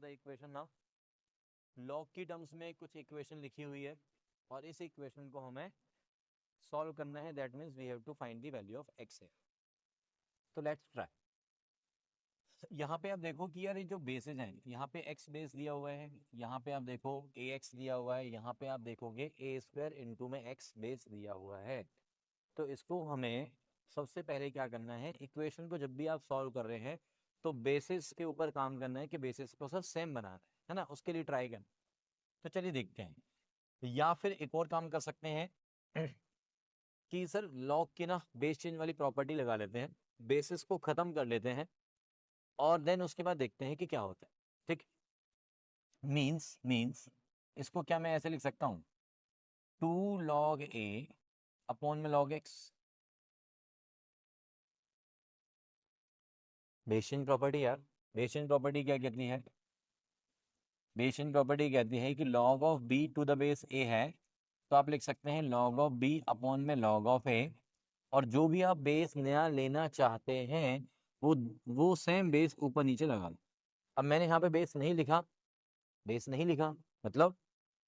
The equation now. Log की terms में कुछ इक्वेशन लिखी हुई है और इस इक्वेशन को हमें सॉल्व करना है। That means we have to find the value of X है। तो लेट्स ट्राई। यहाँ पे आप देखो कि यार ये जो बेसेज हैं, यहाँ पे एक्स बेस दिया हुआ है, यहाँ पे आप देखो ए एक्स दिया हुआ है, यहाँ पे आप देखोगे ए स्क्वायर इंटू में एक्स बेस दिया हुआ है। तो इसको हमें सबसे पहले क्या करना है, इक्वेशन को जब भी आप सॉल्व कर रहे हैं तो बेसिस के ऊपर काम करना है कि बेसिस को सर सेम बनाना है ना, उसके लिए ट्राई करना। तो चलिए देखते हैं। या फिर एक और काम कर सकते हैं कि सर लॉग की ना बेस चेंज वाली प्रॉपर्टी लगा लेते हैं, बेसिस को खत्म कर लेते हैं और देन उसके बाद देखते हैं कि क्या होता है। ठीक, मीन्स इसको क्या मैं ऐसे लिख सकता हूँ, 2 log a अपॉन में log x। Base change property यार, बेस चेंज प्रॉपर्टी क्या कहती है, बेस चेंज प्रॉपर्टी कहती है कि log of b to the base a है, तो आप लिख सकते हैं log ऑफ b अपॉन में log ऑफ a। और जो भी आप बेस नया लेना चाहते हैं वो सेम बेस ऊपर नीचे लगा लो। अब मैंने यहाँ पे बेस नहीं लिखा, बेस नहीं लिखा मतलब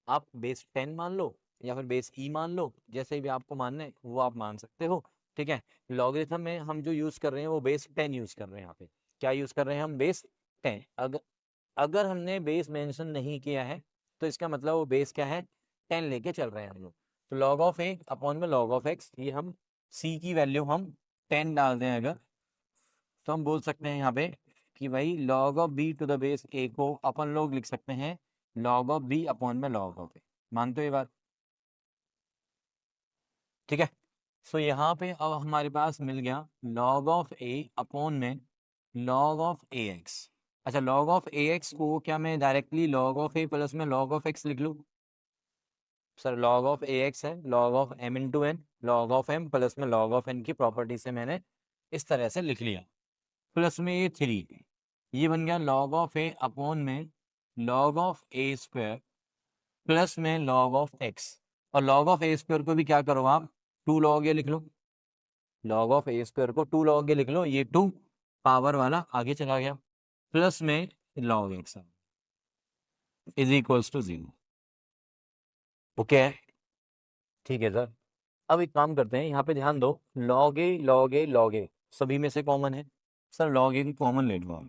आप बेस 10 मान लो या फिर बेस ई मान लो, जैसे भी आपको मानना है वो आप मान सकते हो। ठीक है, लॉगरिथम में हम जो यूज कर रहे हैं वो बेस 10 यूज कर रहे हैं। यहाँ पे क्या यूज कर रहे हैं हम, बेस 10। अगर हमने बेस मेंशन नहीं किया है तो इसका मतलब वो बेस क्या है, 10 लेके चल रहे हैं हम लोग। तो लॉग ऑफ ए अपॉन में लॉग ऑफ एक्स, ये हम सी की वैल्यू हम 10 डाल दें अगर, तो हम बोल सकते हैं यहाँ पे कि भाई log of B to the base A को अपन लोग लिख सकते हैं लॉग ऑफ बी अपॉन में लॉग ऑफ ए। मानते हो ये बात? ठीक है, सो यहाँ पे अब हमारे पास मिल गया लॉग ऑफ ए अपॉन में लॉग ऑफ ए एक्स। अच्छा, लॉग ऑफ ए एक्स को क्या मैं directly log of A plus में लॉग ऑफ एक्स लिख लूँ? Sir log of A X है log of M into N, log of M plus में लॉग ऑफ एन की प्रॉपर्टी से मैंने इस तरह से लिख लिया। प्लस में ये 3, ये बन गया लॉग ऑफ ए अपॉन में log of A square plus में लॉग ऑफ एक्स। और लॉग ऑफ ए स्क्वायर को भी क्या करो आप, 2 log ए लिख लो। लॉग ऑफ ए स्क्वायर को 2 log ए लिख लो, ये 2 पावर वाला आगे चला गया, प्लस में log X is equals to 0। Okay, ठीक है सर। अब एक काम करते हैं, यहाँ पे ध्यान दो, लॉग ए लॉग ए लॉग ए सभी में से कॉमन है। सर लॉग ए की कॉमन ले लो,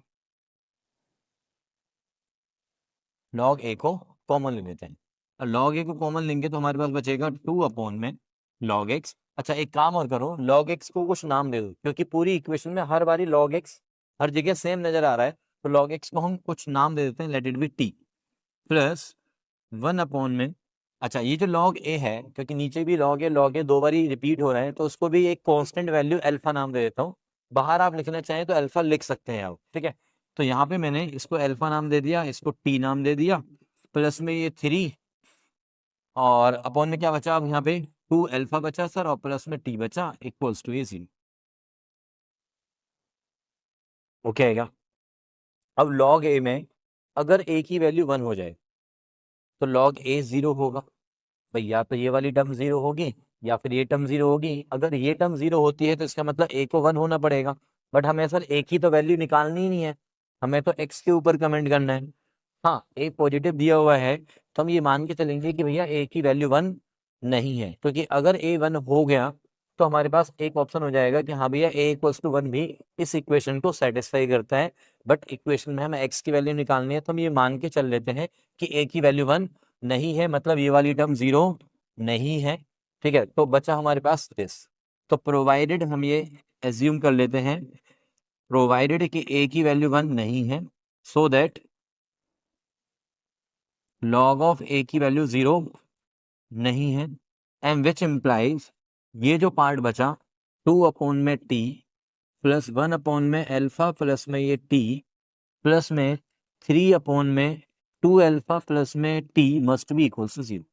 लॉग ए को कॉमन ले लेते हैं। लॉग ए को कॉमन लेंगे तो हमारे पास बचेगा 2 अपॉन में लॉग एक्स। अच्छा एक काम और करो, लॉग एक्स को कुछ नाम दे दो, क्योंकि पूरी इक्वेशन में हर बारी लॉग एक्स हर जगह सेम नजर आ रहा है, तो लॉग एक्स को हम कुछ नाम दे देते हैं, let it be T plus 1 upon में। अच्छा ये जो लॉग ए है, क्योंकि नीचे भी लॉग ए 2 बारी रिपीट हो रहा है, तो उसको भी एक कांस्टेंट वैल्यू अल्फा नाम दे देता हूँ। बाहर आप लिखना चाहें तो अल्फा लिख सकते हैं आप। ठीक है, तो यहाँ पे मैंने इसको अल्फा नाम दे दिया, इसको टी नाम दे दिया, प्लस में ये 3 और अपॉन में क्या बचा अब यहाँ पे 2 अल्फा बचा सर, और प्लस में टी बचा इक्वल्स टू ए 0। ओके आएगा। अब लॉग ए में अगर ए की वैल्यू 1 हो जाए तो लॉग ए 0 होगा भाई, या तो ये वाली टर्म 0 होगी या फिर ये टर्म 0 होगी। अगर ये टर्म 0 होती है तो इसका मतलब ए को 1 होना पड़ेगा, बट हमें सर ए की तो वैल्यू निकालनी ही नहीं है, हमें तो एक्स के ऊपर कमेंट करना है। हाँ ए पॉजिटिव दिया हुआ है तो हम ये मान के चलेंगे कि भैया ए की वैल्यू 1 नहीं है, क्योंकि अगर ए 1 हो गया तो हमारे पास एक ऑप्शन हो जाएगा कि हाँ भैया ए इक्वल्स टू 1 भी इस इक्वेशन को सेटिस्फाई करता है। बट इक्वेशन में हमें एक्स की वैल्यू निकालनी है, तो हम ये मान के चल लेते हैं कि ए की वैल्यू 1 नहीं है, मतलब ये वाली टर्म 0 नहीं है। ठीक है, तो बचा हमारे पास दिस। तो प्रोवाइडेड हम ये एज्यूम कर लेते हैं, प्रोवाइडेड कि ए की वैल्यू 1 नहीं है, सो दैट लॉग ऑफ ए की वैल्यू 0 नहीं है, एंड विच इम्प्लाइज ये जो पार्ट बचा 2 अपॉन में टी प्लस 1 अपॉन में अल्फा प्लस में ये टी प्लस में 3 अपॉन में 2 अल्फा प्लस में T must be equal to 0।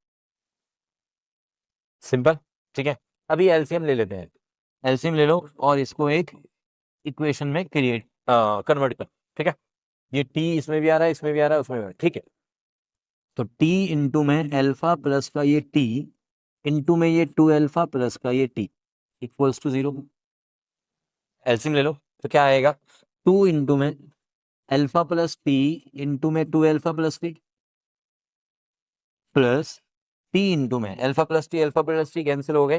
Simple. ठीक है, अभी एलसीएम ले लेते हैं, एलसीएम ले लो और इसको एक इक्वेशन में क्रिएट कन्वर्ट कर। ठीक है, ये टी इसमें भी आ रहा है, इसमें भी आ रहा है, उसमें भी आ रहा है। ठीक है, तो टी इंटू में अल्फा प्लस का ये टी इंटू में ये 2 अल्फा प्लस का ये टी इक्वल्स टू 0। एलसीएम ले लो तो क्या आएगा, 2 इंटू में अल्फा प्लस टी इंटू में 2 alpha plus T plus T into में अल्फा प्लस टी कैंसिल हो गए,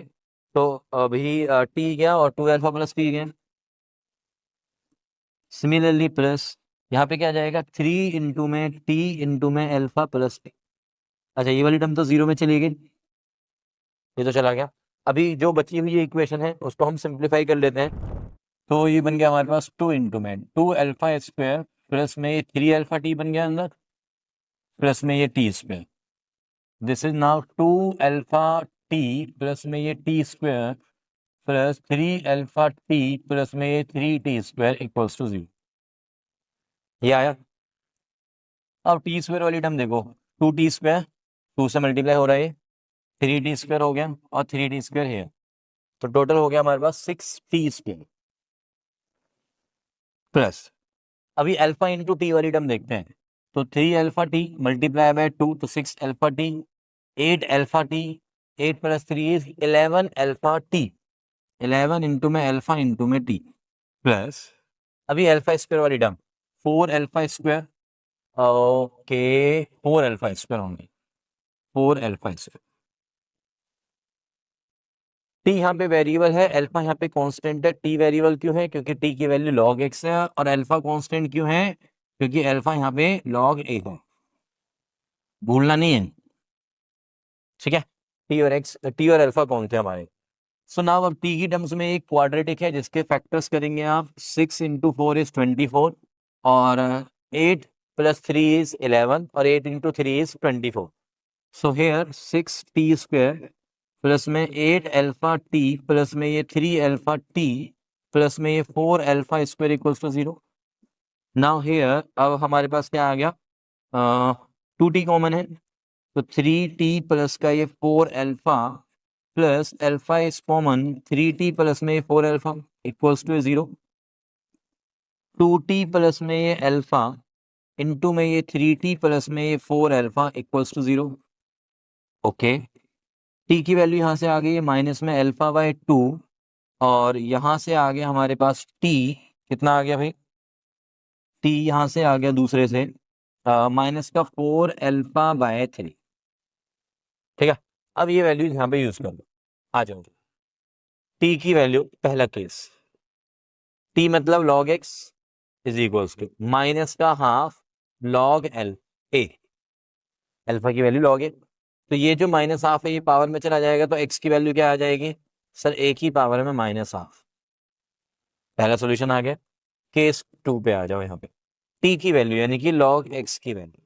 तो अभी टी गया और 2 अल्फा प्लस टी गया। सिमिलरली प्लस यहाँ पे क्या आ जाएगा 3 इंटू में टी इंटू में अल्फा प्लस टी। अच्छा ये वाली टर्म तो जीरो में चली गई, ये तो चला गया। अभी जो बची हुई इक्वेशन है उसको हम सिंप्लीफाई कर लेते हैं। तो ये बन गया हमारे पास 2 इंटू में 2 अल्फा स्क्वायर प्लस में ये 3 अल्फा टी बन गया अंदर, प्लस में ये T square. This is now 2 alpha T plus में ये T square plus 3 alpha T plus में ये 3 टी स्क्वायर इक्वल्स टू 0। ये आया। अब टी स्क्वायर वाली टर्म देखो, 2 टी स्क्वायर 2 से मल्टीप्लाई हो रहा है, 3 टी स्क्वायर हो गया और 3 टी स्क्वायर है, तो टोटल हो गया हमारे पास 6 टी स्क्वायर प्लस अभी अल्फा इंटू टी वाली टर्म देखते हैं। तो 3 अल्फा टी मल्टीप्लाई बाय 2 तो 6 alpha T, 8 alpha T, 8 plus 3 is 11 alpha T, 11 into में अल्फा इंटू में टी प्लस अभी अल्फा स्क्वायर वाली term 4 alpha square, okay 4 alpha square होंगे, 4 अल्फा स्क्वायर। टी यहाँ पे वेरिएबल है, अल्फा यहाँ पे कांस्टेंट है। टी वेरिएबल क्यों है? क्योंकि टी की वैल्यू log x है, और अल्फा कांस्टेंट क्यों है? क्योंकि अल्फा यहाँ पे log a है, भूलना नहीं है, ठीक है। टी और अल्फा कौन थे हमारे? सो नाउ अब टी की टर्म्स में एक क्वाड्रेटिक है जिसके फैक्टर्स करेंगे आप, 6 इंटू 4 इज 24 और 8 प्लस 3 इज 11 और 8 into 3 is 24। So here 6 T square plus में 8 अल्फा टी प्लस में ये 3 अल्फा टी प्लस में ये 4 alpha square equals to 0। Now here अब हमारे पास क्या आ गया, 2t कॉमन है, तो 3t प्लस का ये 4 alpha plus alpha is common, 3t plus में ये 4 alpha equals to 0। 2t plus में ये अल्फा इंटू में ये 3t प्लस में ये 4 alpha equals to 0। Okay, T की वैल्यू यहाँ से आ गई है माइनस में अल्फा बाय 2, और यहाँ से आ गया हमारे पास टी, कितना आ गया भाई? टी यहाँ से आ गया दूसरे से माइनस का 4 अल्फा बाय 3, ठीक है। अब ये वैल्यू यहाँ पे यूज कर लो, आ जाओ। टी की वैल्यू पहला केस, टी मतलब log x is equals to minus का half log L A, alpha की वैल्यू log ए, तो ये जो माइनस हाफ है ये पावर में चला जाएगा, तो x की वैल्यू क्या आ जाएगी सर? ए की पावर में माइनस हाफ। पहला सॉल्यूशन आ गया। केस 2 पे आ जाओ, यहाँ पे टी की वैल्यू यानी कि log x की वैल्यू,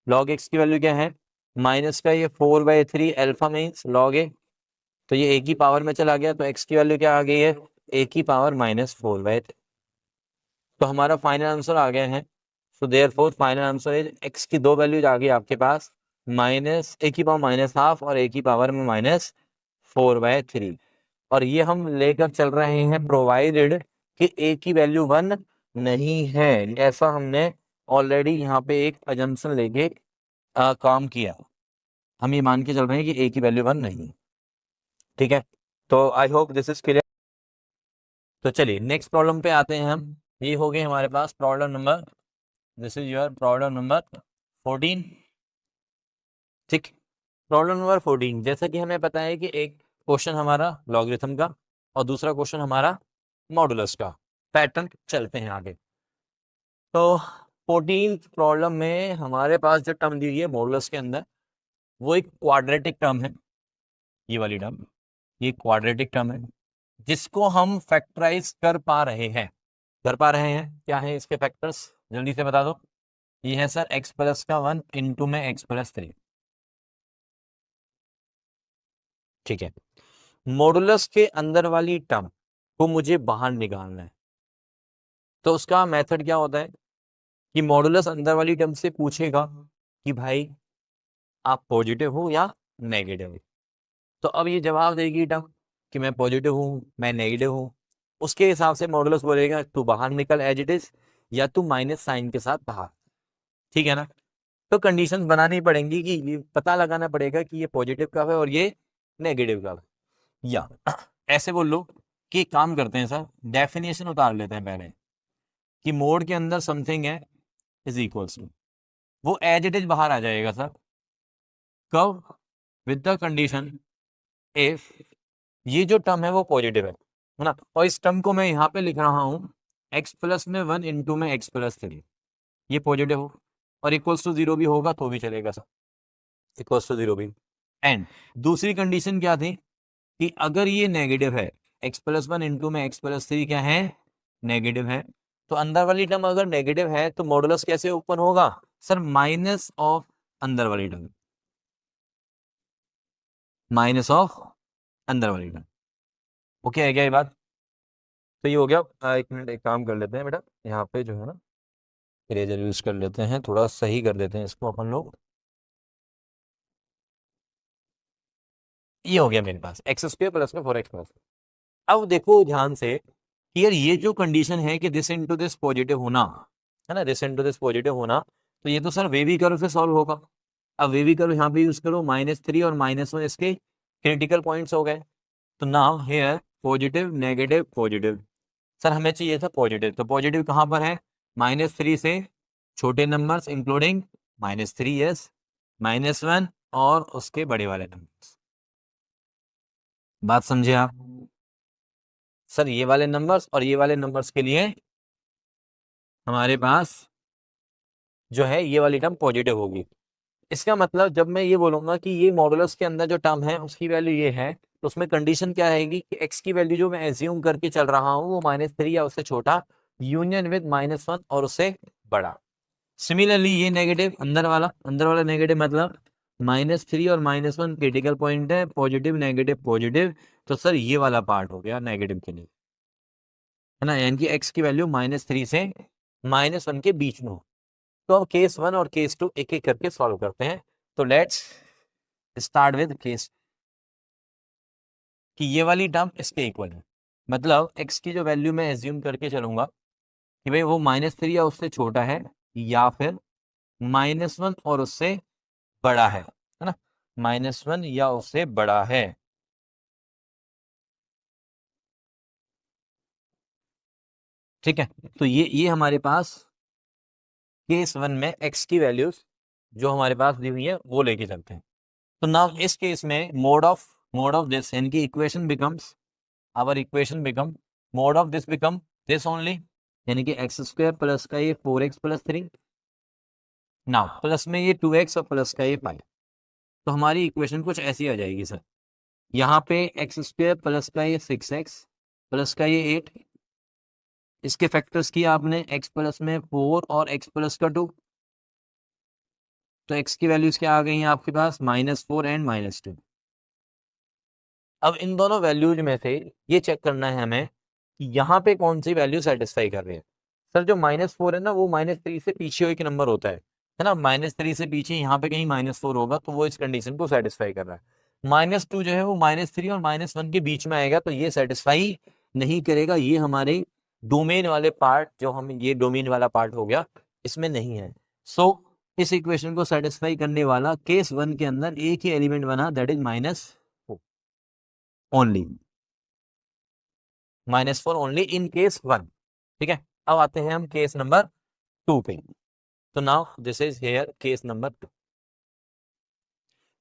log x की वैल्यू क्या है? माइनस का ये 4/3 अल्फा मीन्स log ए, तो ये ए की पावर में चला गया, तो x की वैल्यू क्या आ गई है? ए की पावर -4/3। तो हमारा फाइनल आंसर आ गया है। So therefore final answer is x की दो वैल्यूज आ गई आपके पास, माइनस ए की पावर माइनस हाफ और ए की पावर में -4/3, और ये हम लेकर चल रहे हैं प्रोवाइडेड कि ए की वैल्यू 1 नहीं है। ऐसा हमने ऑलरेडी यहाँ पे एक अजम्पशन लेके काम किया, हम ये मान के चल रहे हैं कि ए की वैल्यू 1 नहीं है, ठीक है। तो I hope this is clear. तो चलिए नेक्स्ट प्रॉब्लम पे आते हैं हम। ये हो गए हमारे पास problem number, this is your problem number 14, ठीक। प्रॉब्लम नंबर 14, जैसा कि हमें पता है कि एक क्वेश्चन हमारा लॉगरिथम का और दूसरा क्वेश्चन हमारा मॉडुलस का। पैटर्न चलते हैं आगे। तो 14 प्रॉब्लम में हमारे पास जो टर्म दी हुई है मॉडुलस के अंदर, वो एक क्वाड्रेटिक टर्म है, ये वाली टर्म, ये क्वाड्रेटिक टर्म है जिसको हम फैक्टराइज कर पा रहे हैं। क्या है इसके फैक्टर्स, जल्दी से बता दो। ये है सर x प्लस का 1 इंटू में x प्लस 3, ठीक है। मॉडुलस के अंदर वाली टर्म को मुझे बाहर निकालना है, तो उसका मेथड क्या होता है कि मॉडुलस अंदर वाली टर्म से पूछेगा कि भाई आप पॉजिटिव हो या नेगेटिव हो। तो अब ये जवाब देगी टर्म कि मैं पॉजिटिव हूँ, मैं नेगेटिव हूँ। उसके हिसाब से मॉडुलस बोलेगा तू बाहर निकल एज इट इज, या तू माइनस साइन के साथ बाहर, ठीक है ना। तो कंडीशंस बनानी पड़ेंगी कि ये पता लगाना पड़ेगा कि ये पॉजिटिव कब है और ये नेगेटिव कब है। या ऐसे बोल लो कि एक काम करते हैं सर, डेफिनेशन उतार लेते हैं पहले कि मोड के अंदर समथिंग है इज इक्वल्स टू, वो एज इट इज बाहर आ जाएगा सर, कब, विद द कंडीशन इफ ये जो टर्म है वो पॉजिटिव है ना, और इस टर्म को मैं यहाँ पे लिख रहा हूँ x प्लस में 1 इंटू में x प्लस 3, ये पॉजिटिव हो और इक्वल्स टू 0 भी होगा तो भी चलेगा सर, इक्वल्स टू 0 भी। एंड दूसरी कंडीशन क्या थी कि अगर ये नेगेटिव है, x प्लस 1 इंटू में x प्लस 3 क्या है, नेगेटिव है, तो अंदर वाली टर्म अगर नेगेटिव है तो मॉडुलस कैसे ओपन होगा सर, माइनस ऑफ अंदर वाली टर्म, माइनस ऑफ अंदर वाली टर्म। ओके है क्या ये बात? तो ये हो गया। एक मिनट, एक काम कर लेते हैं बेटा, यहाँ पे जो है ना इरेजर यूज कर लेते हैं, थोड़ा सही कर देते हैं इसको अपन लोग। ये हो गया मेरे पास एक्स स्क्वायर प्लस में 4x प्लस। अब देखो ध्यान से कि यार ये जो कंडीशन है कि दिस इनटू दिस पॉजिटिव होना है ना, दिस इनटू दिस पॉजिटिव होना, तो ये तो सर वेवी कर्व से सॉल्व होगा। अब वेवी कर्व यहाँ पे यूज करो, -3 और -1 इसके क्रिटिकल पॉइंट्स हो गए। तो now here positive negative positive, sir हमें चाहिए था पॉजिटिव, तो पॉजिटिव कहाँ पर है, -3 से छोटे नंबर्स इंक्लूडिंग -3, यस, -1 और उसके बड़े वाले नंबर्स। बात समझे आप सर, ये वाले नंबर्स और ये वाले नंबर्स के लिए हमारे पास जो है ये वाली टर्म पॉजिटिव होगी। इसका मतलब जब मैं ये बोलूंगा कि ये मॉडुलस के अंदर जो टर्म है उसकी वैल्यू ये है, तो उसमें कंडीशन क्या रहेगी कि x की वैल्यू जो मैं एज्यूम करके चल रहा हूँ वो -3 या उससे छोटा, यूनियन विद -1 और उससे बड़ा। सिमिलरली ये नेगेटिव अंदर वाला नेगेटिव मतलब -3 और -1 क्रिटिकल पॉइंट है, पॉजिटिव नेगेटिव पॉजिटिव, तो सर ये वाला पार्ट हो गया नेगेटिव के लिए, है ना, यानी कि x की वैल्यू -3 से -1 के बीच में हो। तो अब केस 1 और केस 2 एक एक करके सॉल्व करते हैं। तो लेट्स स्टार्ट विद केस कि ये वाली टर्म इसके इक्वल है, मतलब x की जो वैल्यू मैं एज्यूम करके चलूंगा कि भाई वो -3 या उससे छोटा है या फिर -1 और उससे बड़ा है ना, -1 या उससे बड़ा है। ठीक है, तो ये हमारे पास केस 1 में x की वैल्यूज जो हमारे पास दी हुई है वो लेके चलते हैं। तो नाउ इस केस में मोड ऑफ दिस यानी कि equation becomes, our equation become, mod of this become this only, यानी कि एक्स स्क्वायर प्लस का ये 4x प्लस 3, नाउ प्लस में ये 2x और प्लस का ये 5। तो हमारी इक्वेशन कुछ ऐसी आ जाएगी सर, यहाँ पे एक्स स्क्वायर प्लस का ये 6x प्लस का ये 8, इसके फैक्टर्स किया आपने x प्लस में 4 और x प्लस का 2, तो x की वैल्यूज क्या आ गई हैं आपके पास, -4 एंड -2। अब इन दोनों वैल्यूज में से ये चेक करना है हमें कि यहाँ पे कौन सी वैल्यू सेटिस्फाई कर रही है। सर जो -4 है ना वो -3 से पीछे एक नंबर होता है ना, -3 से पीछे यहाँ पे कहीं -4 होगा तो वो इस कंडीशन को सेटिस्फाई कर रहा है। -2 जो है वो -3 और -1 के बीच में आएगा तो ये सेटिस्फाई नहीं करेगा, ये हमारे डोमेन वाले पार्ट, जो हम ये डोमेन वाला पार्ट हो गया, इसमें नहीं है। सो इस इक्वेशन को सेटिस्फाई करने वाला केस 1 के अंदर एक ही एलिमेंट बना, that is -4 only, -4 only in case 1। ठीक है, अब आते हैं हम केस नंबर 2 पे। तो now this is here case number 2।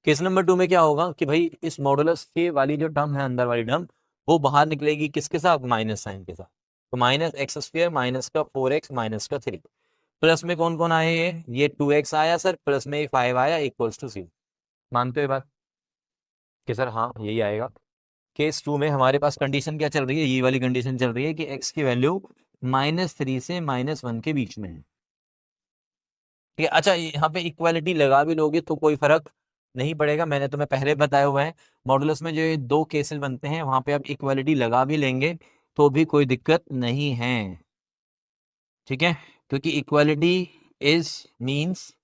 Case number 2 में क्या होगा कि भाई इस मॉडुलस के वाली जो टर्म है अंदर वाली टर्म वो बाहर निकलेगी किसके साथ, माइनस साइन के साथ। तो -x स्क्वायर माइनस का 4x माइनस का 3, प्लस में कौन कौन आए, ये 2x आया सर, प्लस में 5 आया, इक्वल्स टू 0। मानते हो बात कि सर हाँ यही आएगा। केस 2 में हमारे पास कंडीशन क्या चल रही है, ये वाली कंडीशन चल रही है कि x की वैल्यू -3 से -1 के बीच में है। ठीक है, अच्छा यहाँ पे इक्वालिटी लगा भी लोगे तो कोई फर्क नहीं पड़ेगा, मैंने तुम्हें पहले बताया हुआ है मॉडुलस में जो ये दो केसेस बनते हैं वहां पे आप इक्वालिटी लगा भी लेंगे तो भी कोई दिक्कत नहीं है। ठीक है, क्योंकि इक्वालिटी इज मीन्स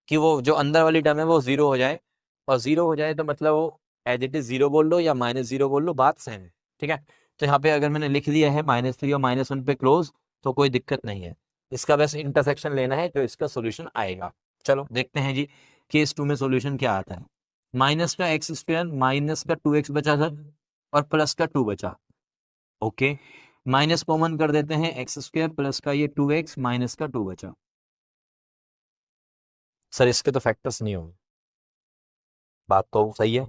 कि वो जो अंदर वाली टर्म है वो 0 हो जाए, और 0 हो जाए तो मतलब वो एज इट इज 0 बोल लो या -0 बोल लो, बात सेम है। ठीक है, तो यहाँ पे अगर मैंने लिख दिया है -3 और -1 पे क्लोज तो कोई दिक्कत नहीं है, इसका बस इंटरसेक्शन लेना है तो इसका सोल्यूशन आएगा। चलो देखते हैं जी केस 2 में सोल्यूशन क्या आता है। माइनस का x स्क्वायर माइनस का 2x बचा सर और प्लस का 2 बचा। ओके, माइनस कॉमन कर देते हैं, एक्स स्क्वायर प्लस का ये 2x माइनस का 2 बचा। सर इसके तो फैक्टर्स नहीं होंगे, बात तो सही है,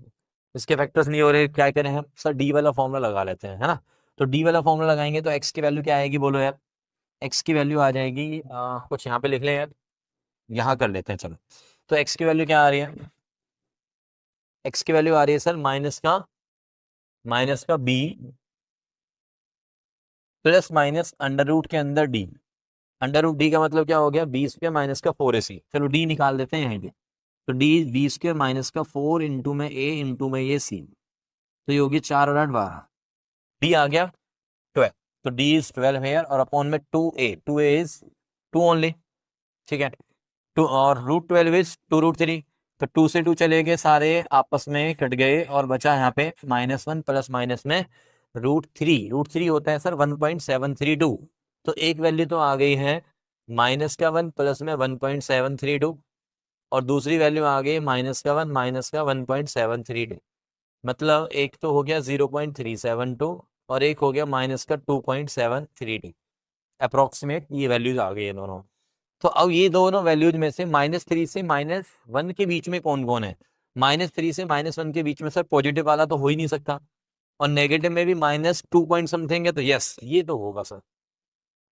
इसके फैक्टर्स नहीं हो रहे, क्या करें हम सर, डी वाला फॉर्मूला लगा लेते हैं, है ना। तो डी वाला फॉर्मूला लगाएंगे तो एक्स की वैल्यू क्या आएगी बोलो यार, एक्स की वैल्यू आ जाएगी कुछ यहाँ पे लिख लें यार, यहाँ कर लेते हैं चलो। तो एक्स की वैल्यू क्या आ रही है, एक्स की वैल्यू आ रही है सर माइनस का B plus minus under root के अंदर डी। अंडर रूट डी का मतलब क्या हो गया, बी स्क्वायर माइनस का 4ac। चलो डी निकाल देते हैं यहाँ पे। तो डी बी स्क्वायर माइनस का 4 इंटू में ए इंटू में ये सी, तो ये होगी 4 और 8 12, डी आ गया 12। तो डी इज 12 हेयर और अपॉन में 2a इज 2 ओनली, ठीक है। 2 और रूट 12 इज 2 रूट 3। तो 2 से 2 चले गए, सारे आपस में कट गए और बचा यहाँ पे -1 प्लस माइनस में रूट थ्री होता है सर 1.732। तो एक वैल्यू तो आ गई है -1 प्लस में 1.732 और दूसरी वैल्यू आ गई -1 माइनस का 1.732। मतलब एक तो हो गया 0.372 और एक हो गया माइनस का 2.732। अप्रोक्सीमेट ये वैल्यूज आ गई है दोनों। तो अब ये दोनों वैल्यूज में से -3 से -1 के बीच में कौन कौन है, -3 से -1 के बीच में सर पॉजिटिव वाला तो हो ही नहीं सकता, और नेगेटिव में भी -2 पॉइंट समथिंग है, तो यस ये तो होगा सर,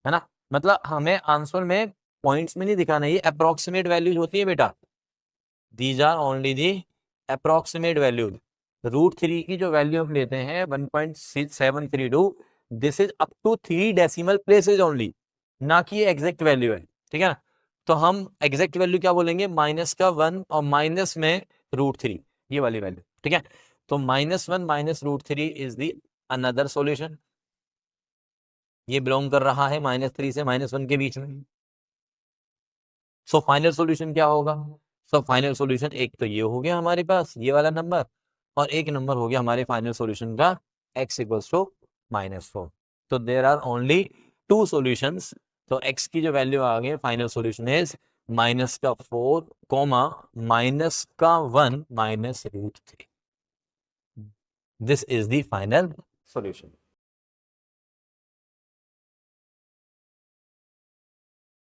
है ना। मतलब हमें आंसर में पॉइंट्स में नहीं दिखाना, ये अप्रोक्सीमेट वैल्यूज होती है बेटा, these are only the approximate values. Root 3 की जो वैल्यू हम लेते हैं 1.732, this is up to 3 decimal places only, ना कि ये एग्जैक्ट वैल्यू है, ठीक है ना। तो हम एग्जैक्ट वैल्यू क्या बोलेंगे, -1 और माइनस में √3, ये वाली वैल्यू, ठीक है। तो -1 minus √3 is the another solution, ये बिलोंग कर रहा है -3 से -1 के बीच में। सो फाइनल सॉल्यूशन क्या होगा, सो फाइनल सॉल्यूशन एक तो ये हो गया हमारे पास ये वाला नंबर, और एक नंबर हो गया हमारे फाइनल सॉल्यूशन का x इक्वल्स टू -4। तो देर आर ओनली 2 सॉल्यूशंस। तो x की जो वैल्यू आ गई final solution is -4 comma -1 minus √3। This is the final solution.